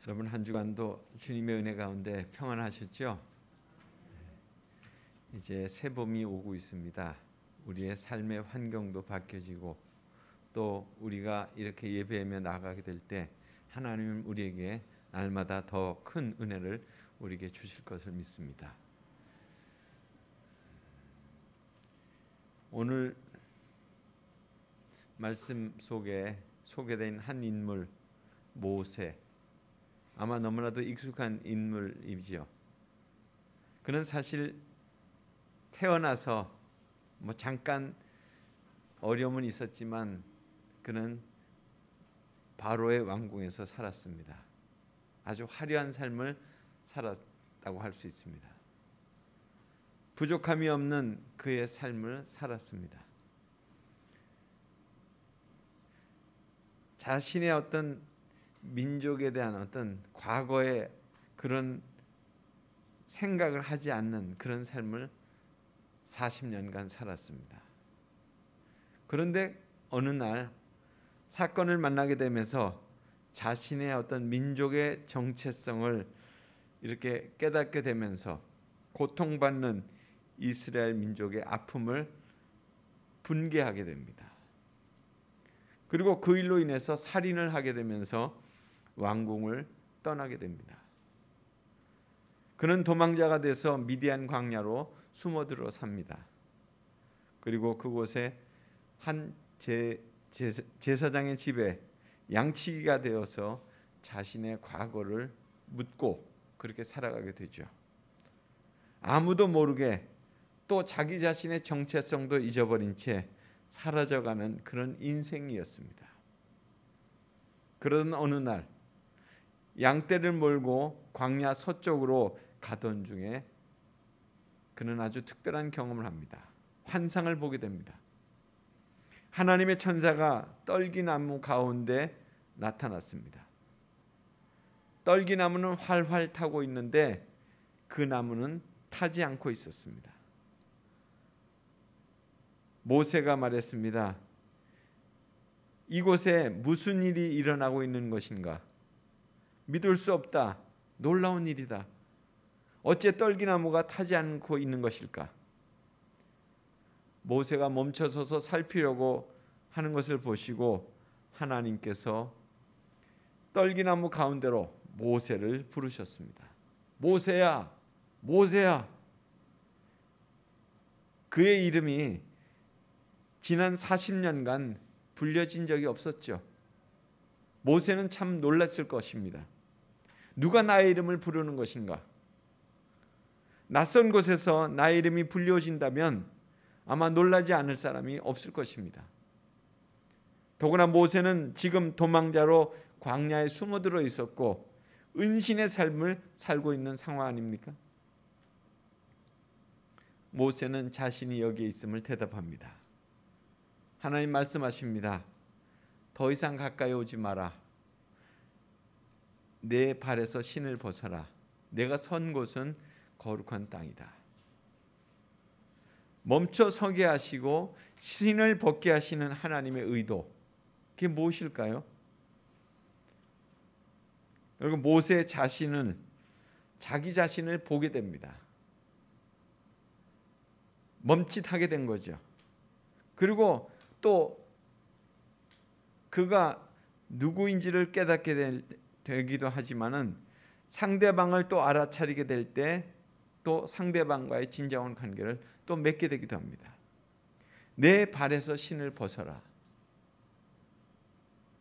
여러분 한 주간도 주님의 은혜 가운데 평안하셨죠? 이제 새 봄이 오고 있습니다. 우리의 삶의 환경도 바뀌어지고 또 우리가 이렇게 예배하며 나가게 될 때 하나님은 우리에게 날마다 더 큰 은혜를 우리에게 주실 것을 믿습니다. 오늘 말씀 속에 소개된 한 인물 모세, 아마 너무나도 익숙한 인물이죠. 그는 사실 태어나서 잠깐 어려움은 있었지만 그는 바로의 왕궁에서 살았습니다. 아주 화려한 삶을 살았다고 할 수 있습니다. 부족함이 없는 그의 삶을 살았습니다. 자신의 어떤 민족에 대한 어떤 과거의 그런 생각을 하지 않는 그런 삶을 40년간 살았습니다. 그런데 어느 날 사건을 만나게 되면서 자신의 어떤 민족의 정체성을 이렇게 깨닫게 되면서 고통받는 이스라엘 민족의 아픔을 분개하게 됩니다. 그리고 그 일로 인해서 살인을 하게 되면서 왕궁을 떠나게 됩니다. 그는 도망자가 돼서 미디안 광야로 숨어들어 삽니다. 그리고 그곳에 한 제사장의 집에 양치기가 되어서 자신의 과거를 묻고 그렇게 살아가게 되죠. 아무도 모르게 또 자기 자신의 정체성도 잊어버린 채 사라져가는 그런 인생이었습니다. 그러던 어느 날 양떼를 몰고 광야 서쪽으로 가던 중에 그는 아주 특별한 경험을 합니다. 환상을 보게 됩니다. 하나님의 천사가 떨기나무 가운데 나타났습니다. 떨기나무는 활활 타고 있는데 그 나무는 타지 않고 있었습니다. 모세가 말했습니다. 이곳에 무슨 일이 일어나고 있는 것인가? 믿을 수 없다. 놀라운 일이다. 어째 떨기나무가 타지 않고 있는 것일까? 모세가 멈춰서서 살피려고 하는 것을 보시고 하나님께서 떨기나무 가운데로 모세를 부르셨습니다. 모세야, 모세야. 그의 이름이 지난 40년간 불려진 적이 없었죠. 모세는 참 놀랐을 것입니다. 누가 나의 이름을 부르는 것인가? 낯선 곳에서 나의 이름이 불려진다면 아마 놀라지 않을 사람이 없을 것입니다. 더구나 모세는 지금 도망자로 광야에 숨어들어 있었고 은신의 삶을 살고 있는 상황 아닙니까? 모세는 자신이 여기에 있음을 대답합니다. 하나님 말씀하십니다. 더 이상 가까이 오지 마라. 내 발에서 신을 벗어라. 내가 선 곳은 거룩한 땅이다. 멈춰 서게 하시고 신을 벗게 하시는 하나님의 의도, 그게 무엇일까요? 여러분, 모세 자신은 자기 자신을 보게 됩니다. 멈칫하게 된 거죠. 그리고 또 그가 누구인지를 깨닫게 되기도 하지만은 상대방을 또 알아차리게 될 때 또 상대방과의 진정한 관계를 또 맺게 되기도 합니다. 내 발에서 신을 벗어라.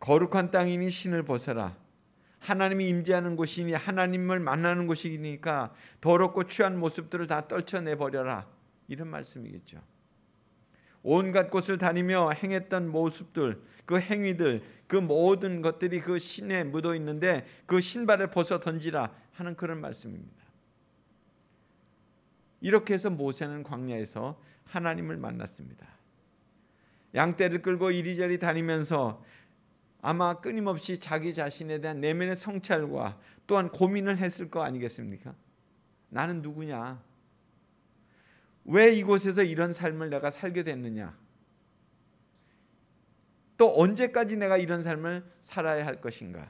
거룩한 땅이니 신을 벗어라. 하나님이 임재하는 곳이니 하나님을 만나는 곳이니까 더럽고 취한 모습들을 다 떨쳐내버려라. 이런 말씀이겠죠. 온갖 곳을 다니며 행했던 모습들, 그 행위들, 그 모든 것들이 그 신에 묻어 있는데 그 신발을 벗어 던지라 하는 그런 말씀입니다. 이렇게 해서 모세는 광야에서 하나님을 만났습니다. 양떼를 끌고 이리저리 다니면서 아마 끊임없이 자기 자신에 대한 내면의 성찰과 또한 고민을 했을 거 아니겠습니까? 나는 누구냐? 왜 이곳에서 이런 삶을 내가 살게 됐느냐? 또 언제까지 내가 이런 삶을 살아야 할 것인가?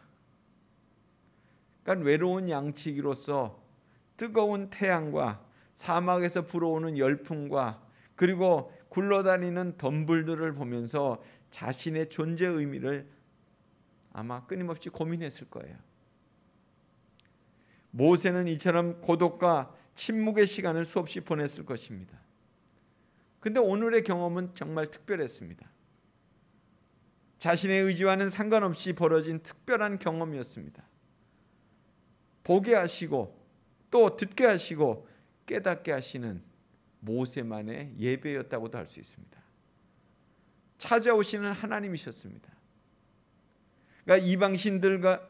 그러니까 외로운 양치기로서 뜨거운 태양과 사막에서 불어오는 열풍과 그리고 굴러다니는 덤불들을 보면서 자신의 존재 의미를 아마 끊임없이 고민했을 거예요. 모세는 이처럼 고독과 침묵의 시간을 수없이 보냈을 것입니다. 근데 오늘의 경험은 정말 특별했습니다. 자신의 의지와는 상관없이 벌어진 특별한 경험이었습니다. 보게 하시고 또 듣게 하시고 깨닫게 하시는 모세만의 예배였다고도 할 수 있습니다. 찾아오시는 하나님이셨습니다. 그러니까 이방신들과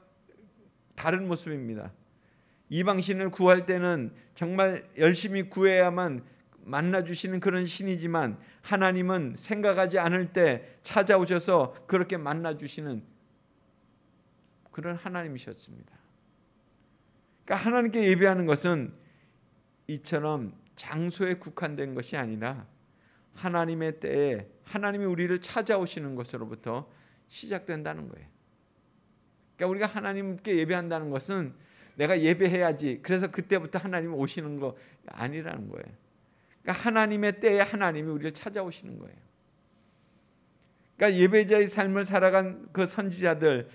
다른 모습입니다. 이방신을 구할 때는 정말 열심히 구해야만 만나주시는 그런 신이지만 하나님은 생각하지 않을 때 찾아오셔서 그렇게 만나주시는 그런 하나님이셨습니다. 그러니까 하나님께 예배하는 것은 이처럼 장소에 국한된 것이 아니라 하나님의 때에 하나님이 우리를 찾아오시는 것으로부터 시작된다는 거예요. 그러니까 우리가 하나님께 예배한다는 것은 내가 예배해야지 그래서 그때부터 하나님이 오시는 거 아니라는 거예요. 그러니까 하나님의 때에 하나님이 우리를 찾아오시는 거예요. 그러니까 예배자의 삶을 살아간 그 선지자들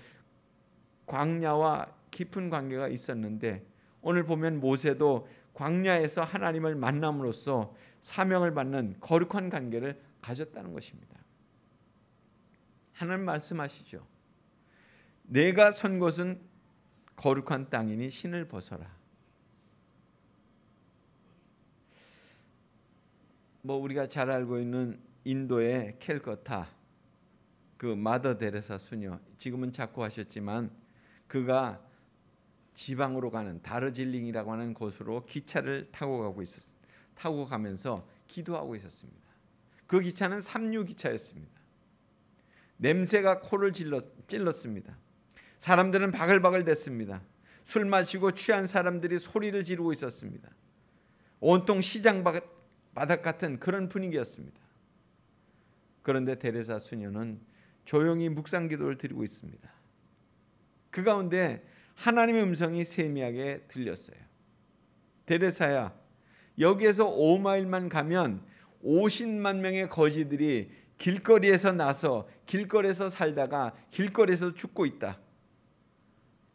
광야와 깊은 관계가 있었는데 오늘 보면 모세도 광야에서 하나님을 만남으로써 사명을 받는 거룩한 관계를 가졌다는 것입니다. 하나님 말씀하시죠. 내가 선 곳은 거룩한 땅이니 신을 벗어라. 우리가 잘 알고 있는 인도의 캘커타 그 마더 데레사 수녀 지금은 작고하셨지만 그가 지방으로 가는 다르질링이라고 하는 곳으로 기차를 타고 가면서 기도하고 있었습니다. 그 기차는 삼류 기차였습니다. 냄새가 코를 찔렀습니다. 사람들은 바글바글 댔습니다. 술 마시고 취한 사람들이 소리를 지르고 있었습니다. 온통 시장 바닥 같은 그런 분위기였습니다. 그런데 데레사 수녀는 조용히 묵상 기도를 드리고 있습니다. 그 가운데 하나님의 음성이 세미하게 들렸어요. 데레사야, 여기에서 5마일만 가면 50만 명의 거지들이 길거리에서 나서 길거리에서 살다가 길거리에서 죽고 있다.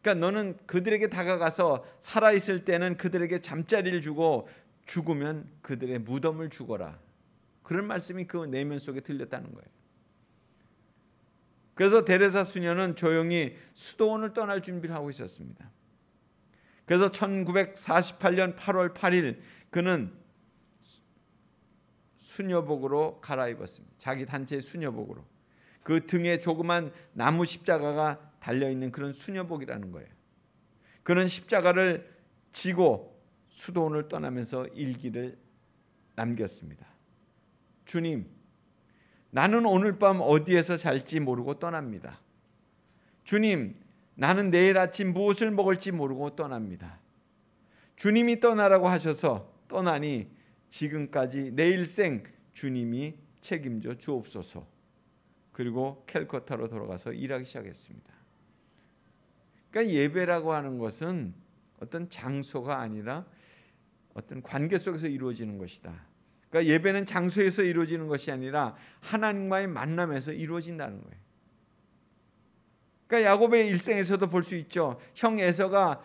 그러니까 너는 그들에게 다가가서 살아있을 때는 그들에게 잠자리를 주고 죽으면 그들의 무덤을 주거라. 그런 말씀이 그 내면 속에 들렸다는 거예요. 그래서 데레사 수녀는 조용히 수도원을 떠날 준비를 하고 있었습니다. 그래서 1948년 8월 8일 그는 수녀복으로 갈아입었습니다. 자기 단체의 수녀복으로. 그 등에 조그만 나무 십자가가 달려있는 그런 수녀복이라는 거예요. 그는 십자가를 지고 수도원을 떠나면서 일기를 남겼습니다. 주님, 나는 오늘 밤 어디에서 잘지 모르고 떠납니다. 주님, 나는 내일 아침 무엇을 먹을지 모르고 떠납니다. 주님이 떠나라고 하셔서 떠나니 지금까지 내 일생 주님이 책임져 주옵소서. 그리고 캘커타로 돌아가서 일하기 시작했습니다. 그러니까 예배라고 하는 것은 어떤 장소가 아니라 어떤 관계 속에서 이루어지는 것이다. 그러니까 예배는 장소에서 이루어지는 것이 아니라 하나님과의 만남에서 이루어진다는 거예요. 그러니까 야곱의 일생에서도 볼 수 있죠. 형 에서가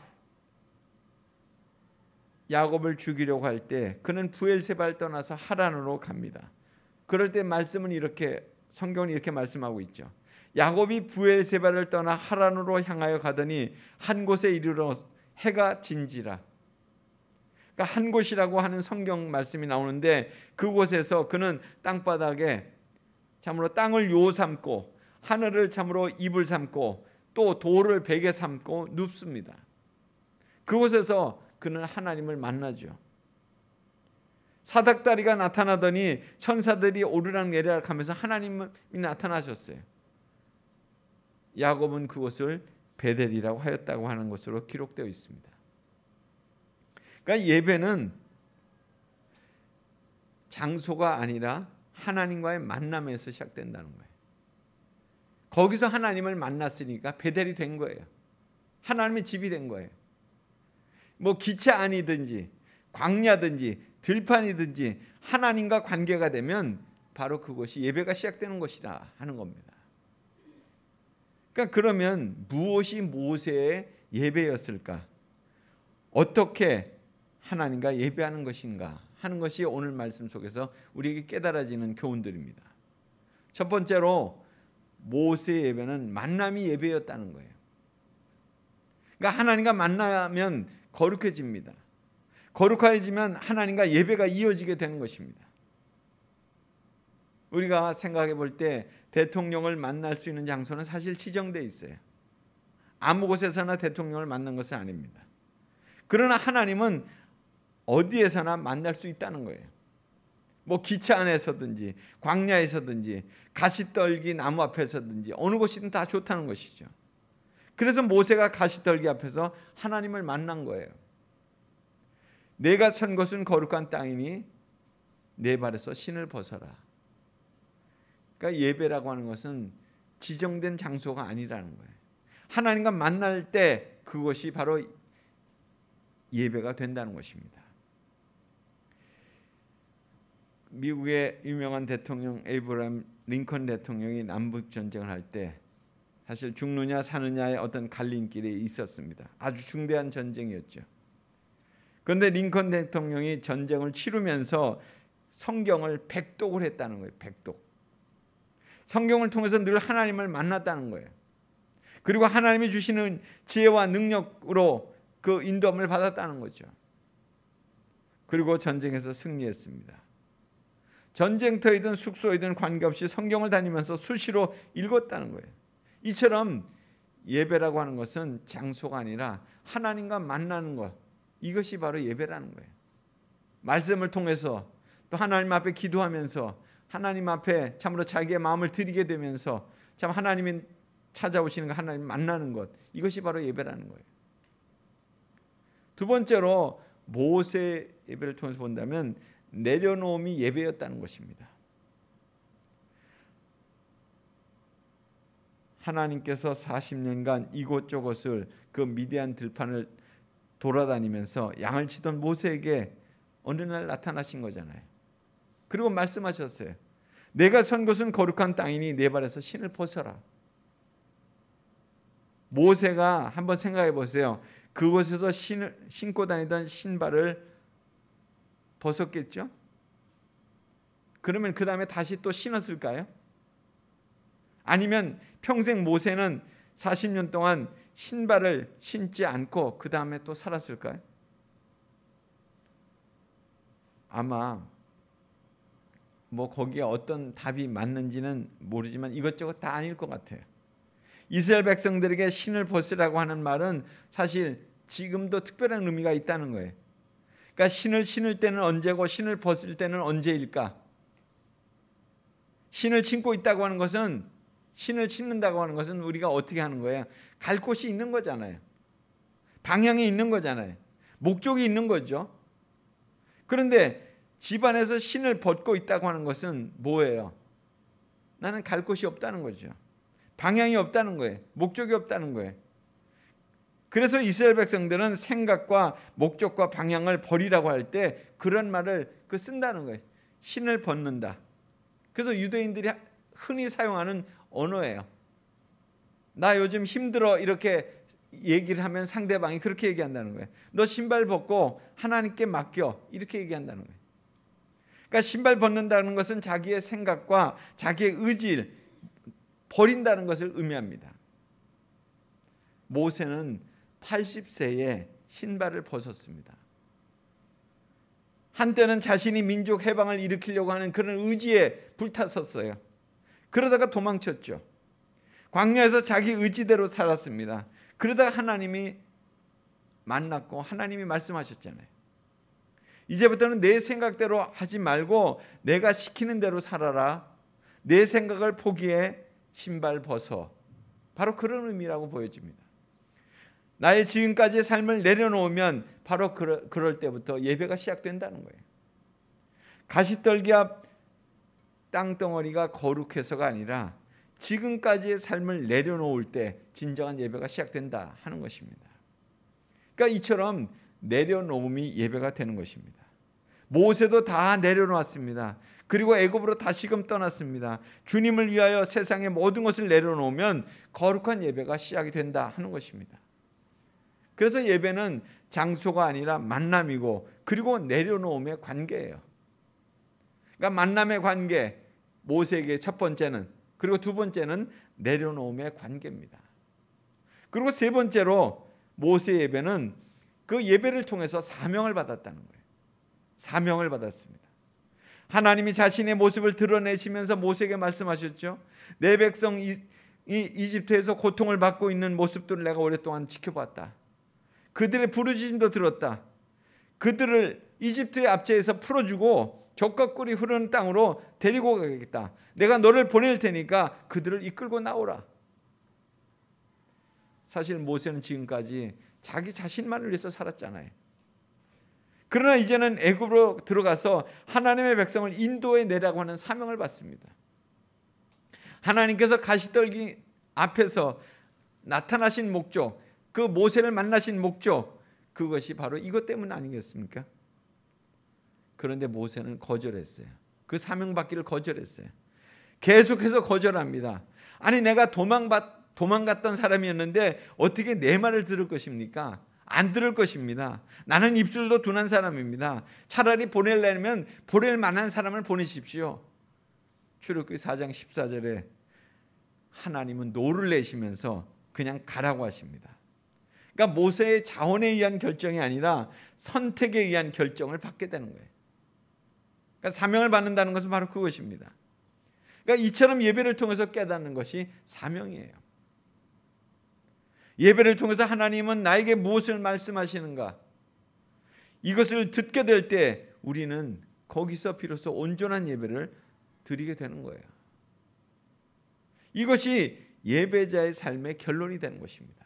야곱을 죽이려고 할 때 그는 브엘세바를 떠나서 하란으로 갑니다. 그럴 때 말씀은 이렇게 성경은 이렇게 말씀하고 있죠. 야곱이 브엘세바를 떠나 하란으로 향하여 가더니 한 곳에 이르러 해가 진지라. 그러니까 한 곳이라고 하는 성경 말씀이 나오는데 그곳에서 그는 땅바닥에 참으로 땅을 요 삼고 하늘을 참으로 이불 삼고 또 돌을 베개 삼고 눕습니다. 그곳에서 그는 하나님을 만나죠. 사닥다리가 나타나더니 천사들이 오르락내리락 하면서 하나님이 나타나셨어요. 야곱은 그곳을 베델이라고 하였다고 하는 것으로 기록되어 있습니다. 그러니까 예배는 장소가 아니라 하나님과의 만남에서 시작된다는 거예요. 거기서 하나님을 만났으니까 베델이 된 거예요. 하나님의 집이 된 거예요. 뭐 기차 안이든지 광야든지 들판이든지 하나님과 관계가 되면 바로 그것이 예배가 시작되는 것이라 하는 겁니다. 그러니까 그러면 무엇이 모세의 예배였을까? 어떻게 하나님과 예배하는 것인가 하는 것이 오늘 말씀 속에서 우리에게 깨달아지는 교훈들입니다. 첫 번째로 모세의 예배는 만남이 예배였다는 거예요. 그러니까 하나님과 만나면 거룩해집니다. 거룩해지면 하나님과 예배가 이어지게 되는 것입니다. 우리가 생각해 볼 때 대통령을 만날 수 있는 장소는 사실 지정되어 있어요. 아무 곳에서나 대통령을 만난 것은 아닙니다. 그러나 하나님은 어디에서나 만날 수 있다는 거예요. 뭐 기차 안에서든지 광야에서든지 가시떨기 나무 앞에서든지 어느 곳이든 다 좋다는 것이죠. 그래서 모세가 가시떨기 앞에서 하나님을 만난 거예요. 내가 선 곳은 거룩한 땅이니 내 발에서 신을 벗어라. 그러니까 예배라고 하는 것은 지정된 장소가 아니라는 거예요. 하나님과 만날 때 그것이 바로 예배가 된다는 것입니다. 미국의 유명한 대통령 에이브라함 링컨 대통령이 남북 전쟁을 할 때 사실 죽느냐 사느냐의 어떤 갈림길이 있었습니다. 아주 중대한 전쟁이었죠. 그런데 링컨 대통령이 전쟁을 치르면서 성경을 백독을 했다는 거예요. 백독. 성경을 통해서 늘 하나님을 만났다는 거예요. 그리고 하나님이 주시는 지혜와 능력으로 그 인도함을 받았다는 거죠. 그리고 전쟁에서 승리했습니다. 전쟁터이든 숙소이든 관계없이 성경을 다니면서 수시로 읽었다는 거예요. 이처럼 예배라고 하는 것은 장소가 아니라 하나님과 만나는 것, 이것이 바로 예배라는 거예요. 말씀을 통해서 또 하나님 앞에 기도하면서 하나님 앞에 참으로 자기의 마음을 드리게 되면서 참 하나님이 찾아오시는 것, 하나님 만나는 것, 이것이 바로 예배라는 거예요. 두 번째로 모세 예배를 통해서 본다면 내려놓음이 예배였다는 것입니다. 하나님께서 40년간 이곳저곳을 그 미디안 들판을 돌아다니면서 양을 치던 모세에게 어느 날 나타나신 거잖아요. 그리고 말씀하셨어요. 내가 선 곳은 거룩한 땅이니 내 발에서 신을 벗어라. 모세가 한번 생각해 보세요. 그곳에서 신고 다니던 신발을 벗었겠죠? 그러면 그 다음에 다시 또 신었을까요? 아니면 평생 모세는 40년 동안 신발을 신지 않고 그 다음에 또 살았을까요? 아마 뭐 거기에 어떤 답이 맞는지는 모르지만 이것저것 다 아닐 것 같아요. 이스라엘 백성들에게 신을 벗으라고 하는 말은 사실 지금도 특별한 의미가 있다는 거예요. 그러니까 신을 신을 때는 언제고 신을 벗을 때는 언제일까? 신을 신고 있다고 하는 것은, 신을 신는다고 하는 것은 우리가 어떻게 하는 거예요? 갈 곳이 있는 거잖아요. 방향이 있는 거잖아요. 목적이 있는 거죠. 그런데 집안에서 신을 벗고 있다고 하는 것은 뭐예요? 나는 갈 곳이 없다는 거죠. 방향이 없다는 거예요. 목적이 없다는 거예요. 그래서 이스라엘 백성들은 생각과 목적과 방향을 버리라고 할 때 그런 말을 쓴다는 거예요. 신을 벗는다. 그래서 유대인들이 흔히 사용하는 언어예요. 나 요즘 힘들어 이렇게 얘기를 하면 상대방이 그렇게 얘기한다는 거예요. 너 신발 벗고 하나님께 맡겨 이렇게 얘기한다는 거예요. 그러니까 신발 벗는다는 것은 자기의 생각과 자기의 의지를 버린다는 것을 의미합니다. 모세는 80세에 신발을 벗었습니다. 한때는 자신이 민족 해방을 일으키려고 하는 그런 의지에 불탔었어요. 그러다가 도망쳤죠. 광야에서 자기 의지대로 살았습니다. 그러다가 하나님이 만났고 하나님이 말씀하셨잖아요. 이제부터는 내 생각대로 하지 말고 내가 시키는 대로 살아라. 내 생각을 포기해 신발 벗어. 바로 그런 의미라고 보여집니다. 나의 지금까지의 삶을 내려놓으면 바로 그럴 때부터 예배가 시작된다는 거예요. 가시떨기 앞 땅덩어리가 거룩해서가 아니라 지금까지의 삶을 내려놓을 때 진정한 예배가 시작된다 하는 것입니다. 그러니까 이처럼 내려놓음이 예배가 되는 것입니다. 모세도 다 내려놓았습니다. 그리고 애굽으로 다시금 떠났습니다. 주님을 위하여 세상의 모든 것을 내려놓으면 거룩한 예배가 시작이 된다 하는 것입니다. 그래서 예배는 장소가 아니라 만남이고 그리고 내려놓음의 관계예요. 그러니까 만남의 관계, 모세에게 첫 번째는, 그리고 두 번째는 내려놓음의 관계입니다. 그리고 세 번째로 모세 예배는 그 예배를 통해서 사명을 받았다는 거예요. 사명을 받았습니다. 하나님이 자신의 모습을 드러내시면서 모세에게 말씀하셨죠. 내 백성 이집트에서 고통을 받고 있는 모습들을 내가 오랫동안 지켜봤다. 그들의 부르짖음도 들었다. 그들을 이집트의 압제에서 풀어주고 적과 꿀이 흐르는 땅으로 데리고 가겠다. 내가 너를 보낼 테니까 그들을 이끌고 나오라. 사실 모세는 지금까지 자기 자신만을 위해서 살았잖아요. 그러나 이제는 애굽으로 들어가서 하나님의 백성을 인도해 내라고 하는 사명을 받습니다. 하나님께서 가시떨기 앞에서 나타나신 목적, 그 모세를 만나신 목적, 그것이 바로 이것 때문 아니겠습니까? 그런데 모세는 거절했어요. 그 사명 받기를 거절했어요. 계속해서 거절합니다. 아니 내가 도망갔던 사람이었는데 어떻게 내 말을 들을 것입니까? 안 들을 것입니다. 나는 입술도 둔한 사람입니다. 차라리 보내려면 보낼 만한 사람을 보내십시오. 출애굽기 4장 14절에 하나님은 노를 내시면서 그냥 가라고 하십니다. 그러니까 모세의 자원에 의한 결정이 아니라 선택에 의한 결정을 받게 되는 거예요. 그러니까 사명을 받는다는 것은 바로 그것입니다. 그러니까 이처럼 예배를 통해서 깨닫는 것이 사명이에요. 예배를 통해서 하나님은 나에게 무엇을 말씀하시는가? 이것을 듣게 될 때 우리는 거기서 비로소 온전한 예배를 드리게 되는 거예요. 이것이 예배자의 삶의 결론이 되는 것입니다.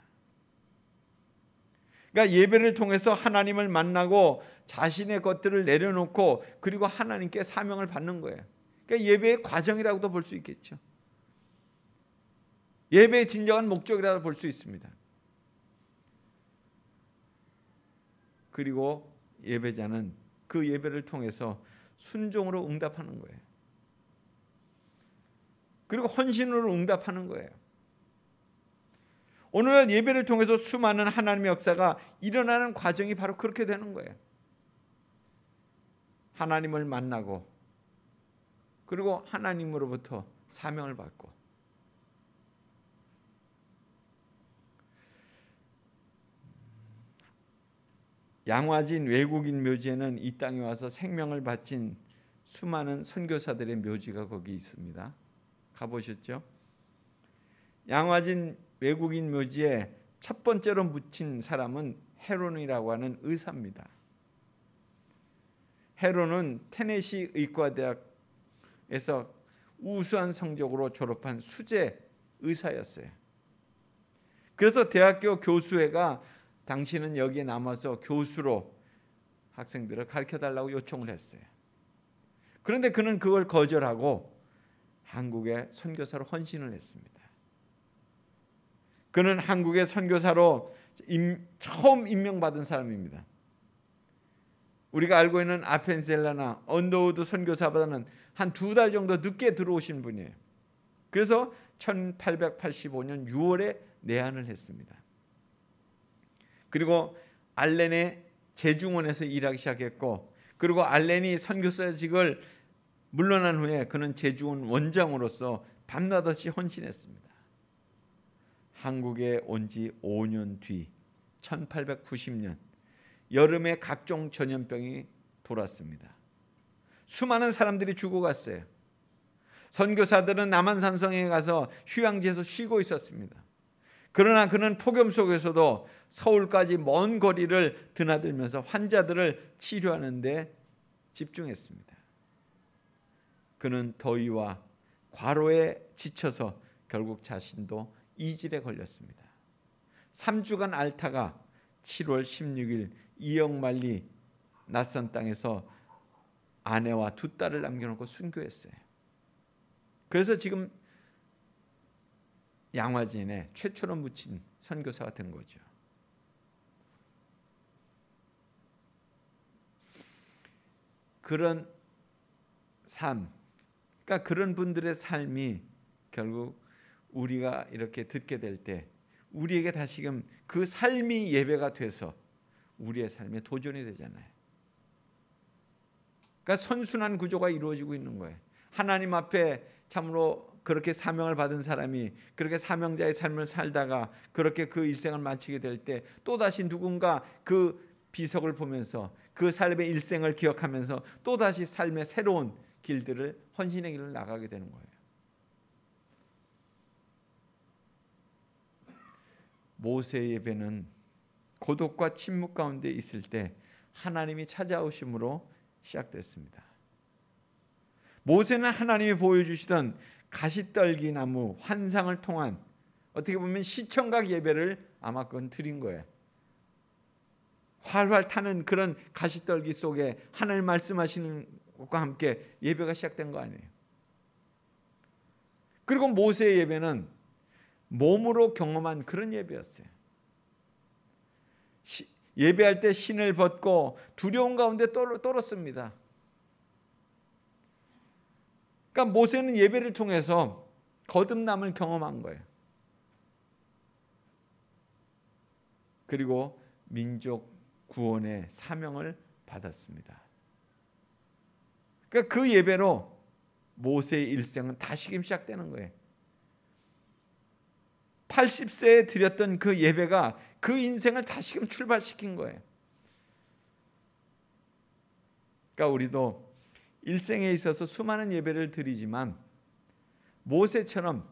그러니까 예배를 통해서 하나님을 만나고 자신의 것들을 내려놓고 그리고 하나님께 사명을 받는 거예요. 그러니까 예배의 과정이라고도 볼 수 있겠죠. 예배의 진정한 목적이라고 볼 수 있습니다. 그리고 예배자는 그 예배를 통해서 순종으로 응답하는 거예요. 그리고 헌신으로 응답하는 거예요. 오늘날 예배를 통해서 수많은 하나님의 역사가 일어나는 과정이 바로 그렇게 되는 거예요. 하나님을 만나고 그리고 하나님으로부터 사명을 받고 양화진 외국인 묘지에는 이 땅에 와서 생명을 바친 수많은 선교사들의 묘지가 거기 있습니다. 가보셨죠? 양화진 외국인 묘지에 첫 번째로 묻힌 사람은 헤론이라고 하는 의사입니다. 헤론은 테네시 의과대학에서 우수한 성적으로 졸업한 수재 의사였어요. 그래서 대학교 교수회가 당신은 여기에 남아서 교수로 학생들을 가르쳐달라고 요청을 했어요. 그런데 그는 그걸 거절하고 한국의 선교사로 헌신을 했습니다. 그는 한국의 선교사로 처음 임명받은 사람입니다. 우리가 알고 있는 아펜셀라나 언더우드 선교사보다는 한 2달 정도 늦게 들어오신 분이에요. 그래서 1885년 6월에 내한을 했습니다. 그리고 알렌의 제중원에서 일하기 시작했고, 그리고 알렌이 선교사직을 물러난 후에 그는 제중원 원장으로서 밤낮없이 헌신했습니다. 한국에 온 지 5년 뒤 1890년 여름에 각종 전염병이 돌았습니다. 수많은 사람들이 죽어갔어요. 선교사들은 남한산성에 가서 휴양지에서 쉬고 있었습니다. 그러나 그는 폭염 속에서도 서울까지 먼 거리를 드나들면서 환자들을 치료하는 데 집중했습니다. 그는 더위와 과로에 지쳐서 결국 자신도 이질에 걸렸습니다. 3주간 앓다가 7월 16일 이영만리 낯선 땅에서 아내와 2딸을 남겨놓고 순교했어요. 그래서 지금 양화진에 최초로 묻힌 선교사가 된 거죠. 그런 삶, 그러니까 그런 분들의 삶이 결국 우리가 이렇게 듣게 될 때 우리에게 다시금 그 삶이 예배가 돼서 우리의 삶에 도전이 되잖아요. 그러니까 선순환 구조가 이루어지고 있는 거예요. 하나님 앞에 참으로 그렇게 사명을 받은 사람이 그렇게 사명자의 삶을 살다가 그렇게 그 일생을 마치게 될 때 또다시 누군가 그 비석을 보면서 그 삶의 일생을 기억하면서 또다시 삶의 새로운 길들을, 헌신의 길을 나가게 되는 거예요. 모세의 예배는 고독과 침묵 가운데 있을 때 하나님이 찾아오심으로 시작됐습니다. 모세는 하나님이 보여주시던 가시떨기 나무 환상을 통한 어떻게 보면 시청각 예배를 아마 그건 드린 거예요. 활활 타는 그런 가시떨기 속에 하나님 말씀하시는 것과 함께 예배가 시작된 거 아니에요. 그리고 모세의 예배는 몸으로 경험한 그런 예배였어요. 예배할 때 신을 벗고 두려움 가운데 떨었습니다. 그러니까 모세는 예배를 통해서 거듭남을 경험한 거예요. 그리고 민족 구원의 사명을 받았습니다. 그러니까 그 예배로 모세의 일생은 다시금 시작되는 거예요. 80세에 드렸던 그 예배가 그 인생을 다시금 출발시킨 거예요. 그러니까 우리도 일생에 있어서 수많은 예배를 드리지만 모세처럼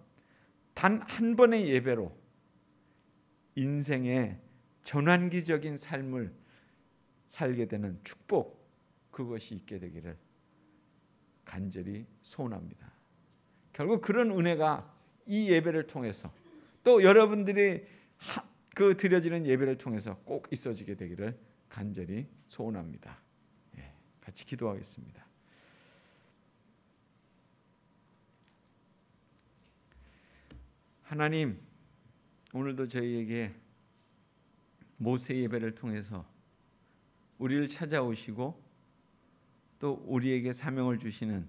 단 한 번의 예배로 인생의 전환기적인 삶을 살게 되는 축복, 그것이 있게 되기를 간절히 소원합니다. 결국 그런 은혜가 이 예배를 통해서 또 여러분들이 그 드려지는 예배를 통해서 꼭 있어지게 되기를 간절히 소원합니다. 같이 기도하겠습니다. 하나님, 오늘도 저희에게 모세 예배를 통해서 우리를 찾아오시고 또 우리에게 사명을 주시는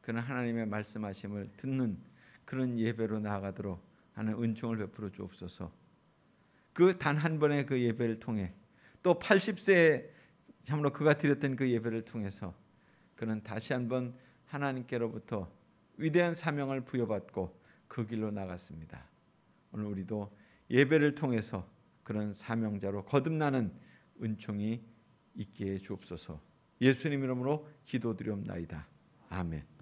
그런 하나님의 말씀하심을 듣는 그런 예배로 나아가도록 하는 은총을 베풀어 주옵소서. 그 단 한 번의 그 예배를 통해 또 80세에 참으로 그가 드렸던 그 예배를 통해서 그는 다시 한번 하나님께로부터 위대한 사명을 부여받고 그 길로 나갔습니다. 오늘 우리도 예배를 통해서 그런 사명자로 거듭나는 은총이 있게 해 주옵소서. 예수님 이름으로 기도드리옵나이다. 아멘.